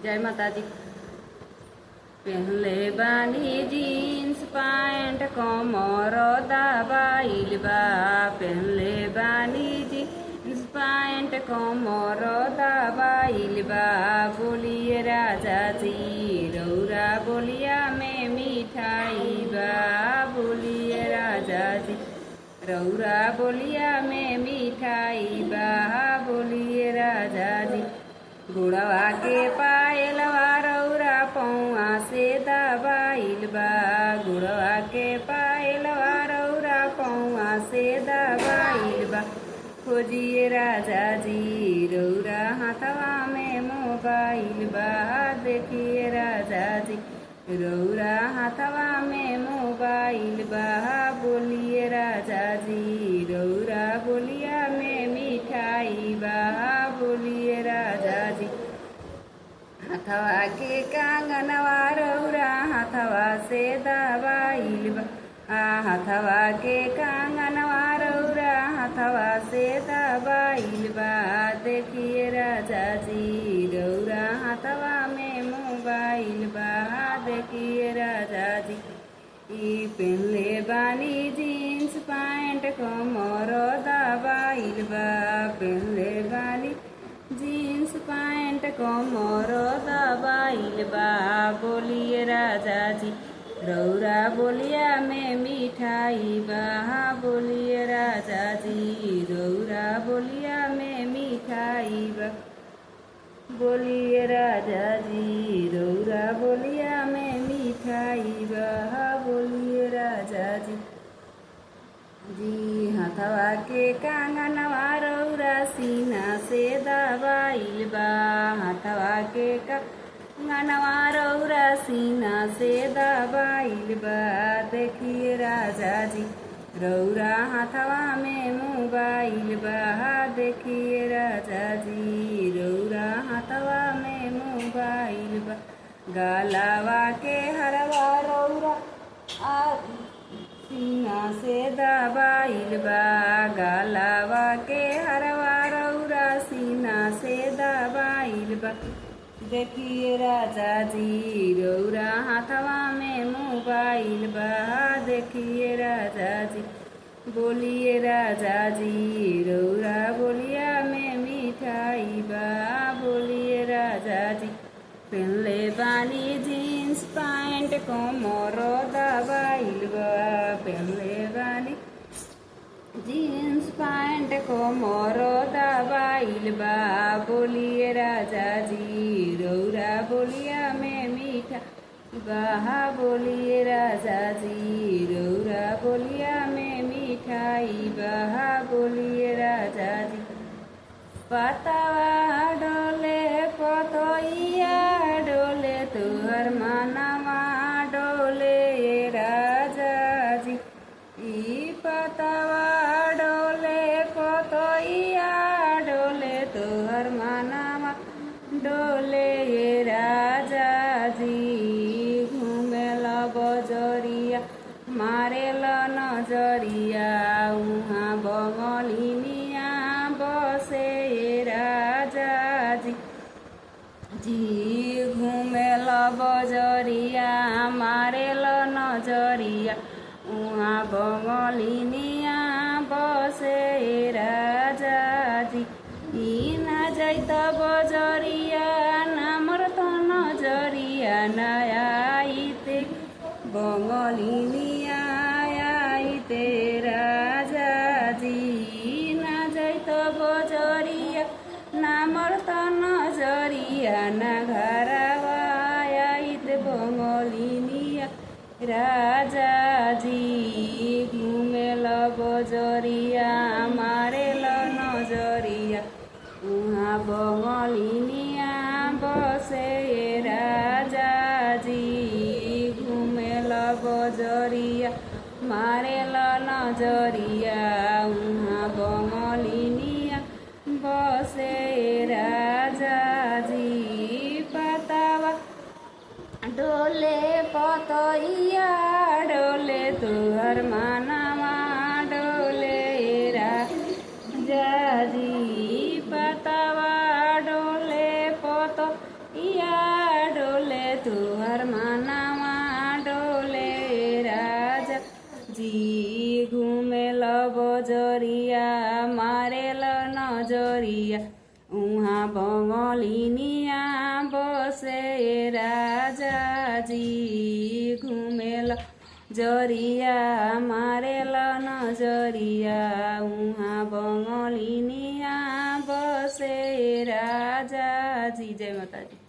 जय माता दी। पहनले बानी जीन्स पैंट कमर दबाइल बा। पहनले बानी जीन्स पैंट कमर दबाइल बा। बोलिए राजा जी रौरा बोलिया में मिठाई बा। बोलिए राजा जी रौरा बोलिया में मिठाई बा। बोलिए राजा जी गुड़वा के पायलवा रौरा पौआ से दबाइल बा। गुड़वा के पायलवा रौरा पौआ से दबाइल बा। खोजिए राजा जी रौरा हाथवा में मोबाइल बा। देखिए राजा जी रौरा हाथवा में मोबाइल बा। बोलिए राजा जी रौरा बोलिया में मिठाई बा। बोलिए राजा जी हथवा के कंगनवा रौरा हाथवा से दबाइल बा। हथवा के कंगनवा रौरा हाथवा से दबाइल बा। देखिए राजा जी रौरा हाथवा में मोबाइल बा। देखिए राजा जी पहनले बानी जीन्स पैंट कमर दबाइल बा। पहनले बानी जीन्स पैंट कमर दबाइल बा। बोलिए राजा जी रौरा बोलिया में मिठाई बा। बोलिए राजा जी रौरा बोलिया में मिठाई बा। बोलिए राजा जी रौरा बोलिया में मिठाई बा। बोलिए राजा जी हथवा के कंगनवा रौरा सीना से दबाइल बा। हथवा के कंगनवा रौरा सीना से दबाइल बा। देखिए राजा जी रौरा हाथवा में मोबाइल बा। देखिए राजा जी रौरा हाथवा में मोबाइल बा। गालावा के हरवा रौरा सीना से दबाइल बा। गालावा के हरवा रौरा सीना से दबाइल बा। देखिए राजा जी रौरा हाथवा में मोबाइल बा। देखिए राजा जी बोलिए राजा जी रौरा बोलिया में मिठाई बा। बोलिए राजा जी पहनले बानी जीन्स पैंट कमर दबाइल बा। पहनले बानी जीन्स पैंट कमर दबाइल बा। बोलिए राजा जी रौरा बोलिया में मिठाई बा। बोलिए राजा जी रौरा बोलिया में मिठाई बा। बोलिए राजा जी पतवा डोले पतइया डोले तुहर मनवा डोले राजा जी पतवा डोले पतइया डोले तुहर मनवा डोले राजा जी घूमेला बजरिया मारेला नजरिया उहाँ बंगलिनिया बसे राजा जी घूमेला बजरिया मारेला नजरिया उहाँ बंगलिनिया बसे राजा जी ना जैत बजरिया नामर त नजरिया नया आइते बंगलिनिया आइते राजा जी ना जैत बजरिया नामर त नजरिया ना घरवा आइते बंगलिनिया राजा जी घूमेल बजरिया मारेल नजरिया उहाँ बंगलिनिया बसे राजा जी घूमेल बजरिया मारेल नजरिया उहाँ बंगलिनिया बसे राजा जी पतवा डोले पतइया डोले तुहर मनवा डोले राजा जी पतवा डोले पतइया तुहर मानावा डोले राजा जी घुमेल बजरिया मारेल नजरिया उहाँ बंगलिनिया बसे राजा जी घुमेल जरिया मारेल नजरिया उहाँ बंगलिनिया बसे राजा जी। जय माता दी।